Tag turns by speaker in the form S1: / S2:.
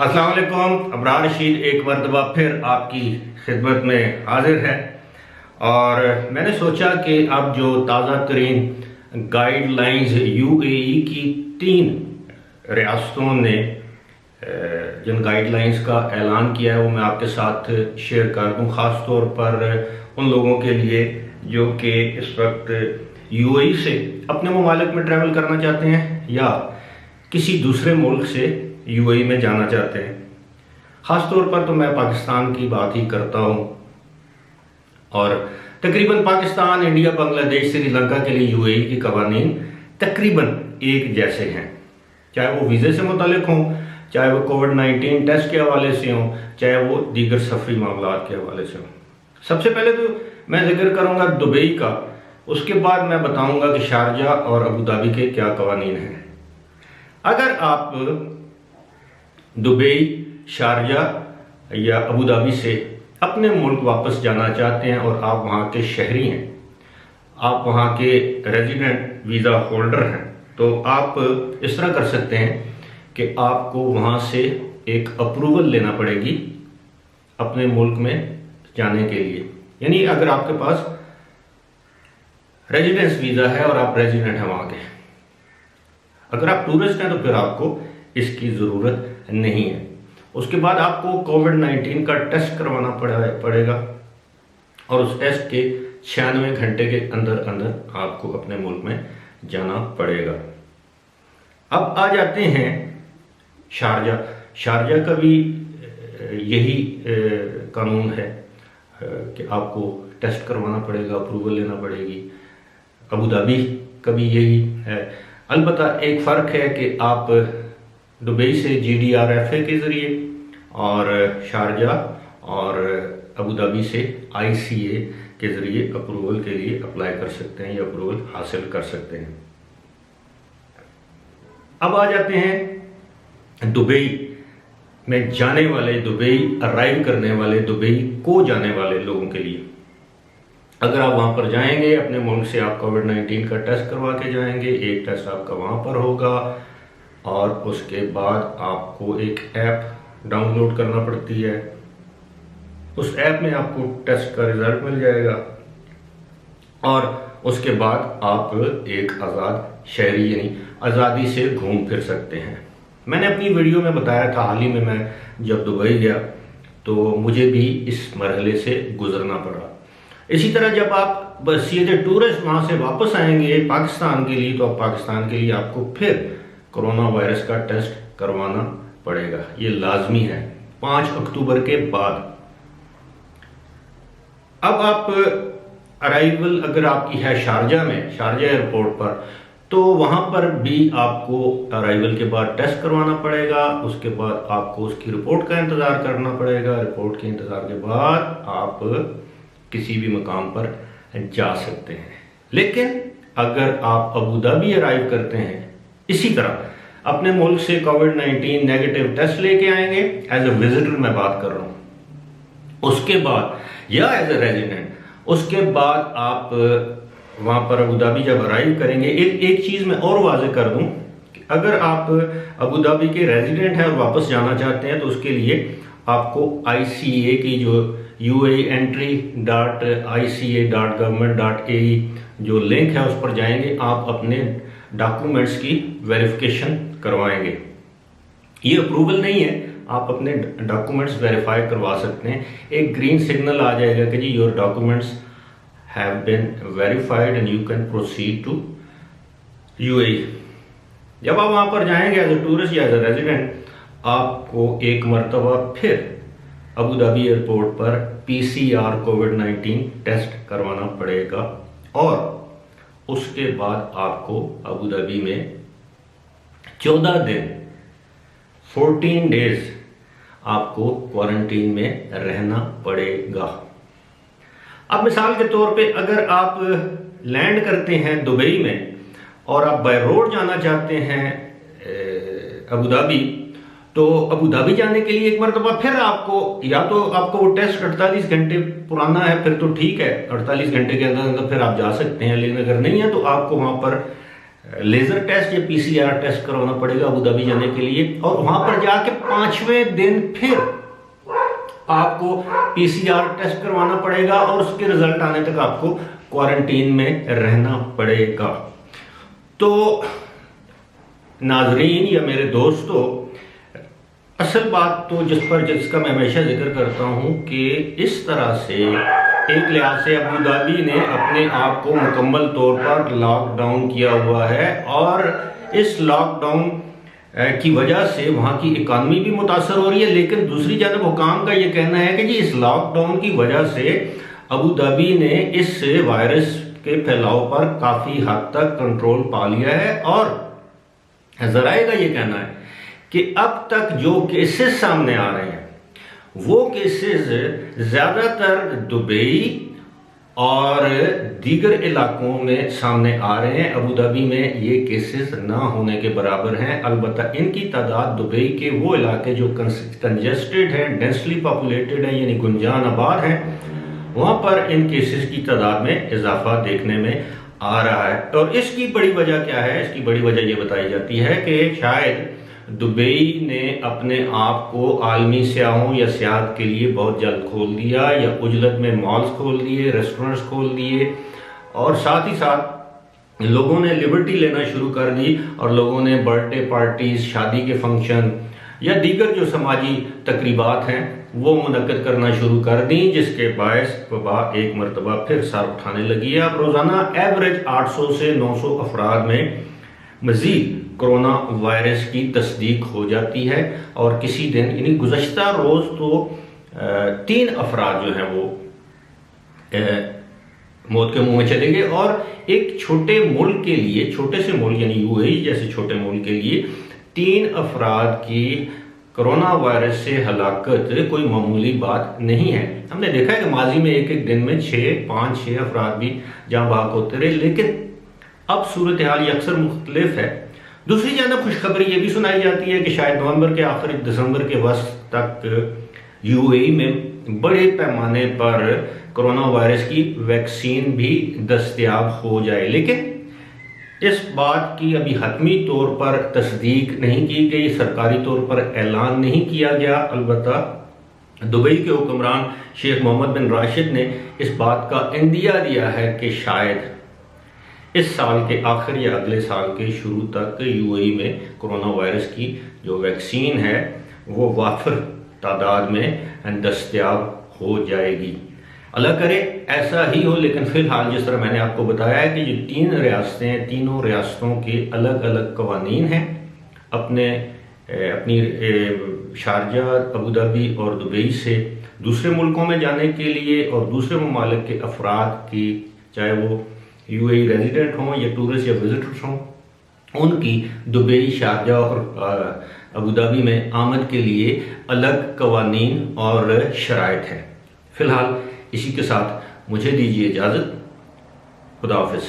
S1: अस्सलाम वालेकुम। अबरार रशीद एक मरतबा फिर आपकी खिदमत में हाजिर है और मैंने सोचा कि अब जो ताज़ा तरीन गाइडलाइंस यूएई की 3 रियासतों ने जिन गाइडलाइंस का ऐलान किया है वो मैं आपके साथ शेयर कर दूँ, ख़ास तौर पर उन लोगों के लिए जो कि इस वक्त यूएई से अपने ममालिक में ट्रैवल करना चाहते हैं या किसी दूसरे मुल्क से यूएई में जाना चाहते हैं। ख़ास तौर पर तो मैं पाकिस्तान की बात ही करता हूँ और तकरीबन पाकिस्तान, इंडिया, बांग्लादेश, श्रीलंका के लिए यूएई की कवानीन तकरीबन एक जैसे हैं, चाहे वो वीज़े से मुतालिक हों, चाहे वो कोविड-19 टेस्ट के हवाले से हों, चाहे वो दीगर सफरी मामला के हवाले से हों। सबसे पहले तो मैं जिक्र करूँगा दुबई का, उसके बाद मैं बताऊँगा कि शारजा और अबू धाबी के क्या कवानीन हैं। अगर आप दुबई, शारजा या अबू धाबी से अपने मुल्क वापस जाना चाहते हैं और आप वहाँ के शहरी हैं, आप वहाँ के रेजिडेंट वीज़ा होल्डर हैं, तो आप इस तरह कर सकते हैं कि आपको वहाँ से एक अप्रूवल लेना पड़ेगी अपने मुल्क में जाने के लिए। यानी अगर आपके पास रेजिडेंस वीज़ा है और आप रेजिडेंट हैं वहाँ के, अगर आप टूरिस्ट हैं तो फिर आपको इसकी ज़रूरत नहीं है। उसके बाद आपको कोविड-19 का टेस्ट करवाना पड़ेगा और उस टेस्ट के 96 घंटे के अंदर अंदर आपको अपने मुल्क में जाना पड़ेगा। अब आ जाते हैं शारजा का भी यही कानून है कि आपको टेस्ट करवाना पड़ेगा, अप्रूवल लेना पड़ेगी। अबू धाबी का भी यही है। अलबत्ता एक फ़र्क है कि आप दुबई से GDRFA के ज़रिए और शारजा और अबू धाबी से ICA के ज़रिए अप्रूवल के लिए अप्लाई कर सकते हैं या अप्रूवल हासिल कर सकते हैं। अब आ जाते हैं दुबई में जाने वाले, दुबई अराइव करने वाले, दुबई को जाने वाले लोगों के लिए। अगर आप वहाँ पर जाएंगे, अपने मुल्क से आप कोविड-19 का टेस्ट करवा के जाएंगे, एक टेस्ट आपका वहाँ पर होगा और उसके बाद आपको एक ऐप डाउनलोड करना पड़ती है। उस ऐप में आपको टेस्ट का रिजल्ट मिल जाएगा और उसके बाद आप एक आज़ाद शहरी यानी आज़ादी से घूम फिर सकते हैं। मैंने अपनी वीडियो में बताया था, हाल ही में मैं जब दुबई गया तो मुझे भी इस मरहले से गुजरना पड़ा। इसी तरह जब आप बस ये टूरिस्ट वहाँ से वापस आएंगे पाकिस्तान के लिए, तो अब पाकिस्तान के लिए आपको फिर कोरोना वायरस का टेस्ट करवाना पड़ेगा, ये लाजमी है 5 अक्टूबर के बाद। अब आप अराइवल अगर आपकी है शारजा में, शारजा एयरपोर्ट पर, तो वहाँ पर भी आपको अराइवल के बाद टेस्ट करवाना पड़ेगा। उसके बाद आपको उसकी रिपोर्ट का इंतज़ार करना पड़ेगा। रिपोर्ट के इंतज़ार के बाद आप किसी भी मकाम पर जा सकते हैं। लेकिन अगर आप अबू धाबी अराइव करते हैं, इसी तरह अपने मुल्क से कोविड-19 नेगेटिव टेस्ट लेके आएंगे, एज ए विजिटर मैं बात कर रहा हूँ, उसके बाद या एज ए रेजिडेंट, उसके बाद आप वहाँ पर अबू धाबी जब अराइव करेंगे, एक चीज़ मैं और वाज़ेह कर दूँ कि अगर आप अबू धाबी के रेजिडेंट हैं और वापस जाना चाहते हैं तो उसके लिए आपको ICA की जो UAE-entry.ica.government.ae जो लिंक है उस पर जाएंगे, आप अपने डॉक्यूमेंट्स की वेरिफिकेशन करवाएंगे। ये अप्रूवल नहीं है, आप अपने डॉक्यूमेंट्स वेरीफाई करवा सकते हैं। एक ग्रीन सिग्नल आ जाएगा कि जी your documents have been verified and you can proceed to UAE। जब आप वहाँ पर जाएंगे एज ए टूरिस्ट या एज ए रेजिडेंट, आपको एक मरतबा फिर अबू धाबी एयरपोर्ट पर PCR कोविड-19 टेस्ट करवाना पड़ेगा और उसके बाद आपको अबू धाबी में 14 दिन 14 डेज आपको क्वारंटीन में रहना पड़ेगा। अब मिसाल के तौर पे अगर आप लैंड करते हैं दुबई में और आप बाय रोड जाना चाहते हैं अबू धाबी, तो अबू धाबी जाने के लिए एक मरतबा फिर आपको या तो आपको वो टेस्ट 48 घंटे पुराना है, फिर तो ठीक है, 48 घंटे के अंदर अंदर फिर आप जा सकते हैं। लेकिन अगर नहीं है तो आपको वहाँ पर लेजर टेस्ट या पीसीआर टेस्ट करवाना पड़ेगा अबू धाबी जाने के लिए, और वहां पर जाके 5वें दिन फिर आपको पीसीआर टेस्ट करवाना पड़ेगा और उसके रिजल्ट आने तक आपको क्वारंटीन में रहना पड़ेगा। तो नाजरीन या मेरे दोस्तों, असल बात तो जिसका मैं हमेशा जिक्र करता हूं कि इस तरह से एक लिहाज से अबू धाबी ने अपने आप को मुकम्मल तौर पर लॉकडाउन किया हुआ है, और इस लॉकडाउन की वजह से वहां की इकानमी भी मुतासर हो रही है। लेकिन दूसरी जानब हुकाम का यह कहना है कि जी इस लॉकडाउन की वजह से अबू धाबी ने इस वायरस के फैलाव पर काफी हद तक कंट्रोल पा लिया है, और जराए का यह कहना है कि अब तक जो केसेस सामने आ रहे हैं वो केसेस ज्यादातर दुबई और दीगर इलाकों में सामने आ रहे हैं। अबू धाबी में ये केसेस ना होने के बराबर हैं। अलबत्ता इनकी तादाद दुबई के वो इलाके जो कंजेस्टेड हैं, डेंसली पॉपुलेटेड हैं, यानी गुंजान आबाद हैं, वहां पर इन केसेस की तादाद में इजाफा देखने में आ रहा है। और इसकी बड़ी वजह क्या है? इसकी बड़ी वजह यह बताई जाती है कि शायद दुबई ने अपने आप को आलमी सयाहों या सियाहत के लिए बहुत जल्द खोल दिया, या उजलत में मॉल्स खोल दिए, रेस्टोरेंट्स खोल दिए, और साथ ही साथ लोगों ने लिबर्टी लेना शुरू कर दी और लोगों ने बर्थडे पार्टीज, शादी के फंक्शन या दीगर जो समाजी तकरीबात हैं वो मुनक्कद करना शुरू कर दी, जिसके बायस वबा एक मरतबा फिर सर उठाने लगी है। अब रोज़ाना एवरेज 800 से 900 अफराद में मजीद कोरोना वायरस की तस्दीक हो जाती है, और किसी दिन यानी गुज़श्ता रोज़ तो 3 अफराद जो हैं वो मौत के मुंह में चले गए। और एक छोटे मुल्क के लिए, छोटे से मुल्क यानी यूएई जैसे छोटे मुल्क के लिए 3 अफराद की कोरोना वायरस से हलाकत कोई मामूली बात नहीं है। हमने देखा है कि माजी में एक दिन में 5-6 अफराद भी जाँ बहक होते रहे, लेकिन अब सूरत हाल अक्सर मुख्तलिफ है। दूसरी जानब खुशखबरी ये भी सुनाई जाती है कि शायद नवंबर के आखिर दिसंबर के वक्त तक यूएई में बड़े पैमाने पर कोरोना वायरस की वैक्सीन भी दस्तयाब हो जाए, लेकिन इस बात की अभी हतमी तौर पर तस्दीक नहीं की गई, सरकारी तौर पर ऐलान नहीं किया गया। अलबत्ता दुबई के हुक्मरान शेख मोहम्मद बिन राशिद ने इस बात का इंदिया दिया है कि शायद इस साल के आखिर या अगले साल के शुरू तक यूएई में कोरोना वायरस की जो वैक्सीन है वो वाफिर तादाद में दस्तयाब हो जाएगी। अल्लाह करे ऐसा ही हो। लेकिन फिलहाल जिस तरह मैंने आपको बताया है कि जो 3 रियासतें हैं, तीनों रियासतों के अलग अलग कवानीन हैं अपनी शारजा, अबू धाबी और दुबई से दूसरे मुल्कों में जाने के लिए, और दूसरे ममालिक के अफराद की, चाहे वो यूएई रेजिडेंट हों या टूरिस्ट या विजिटर्स हों, उनकी दुबई, शारजा और अबू धाबी में आमद के लिए अलग कवानीन और शराइत हैं। फिलहाल इसी के साथ मुझे दीजिए इजाज़त। खुदा हाफिज़।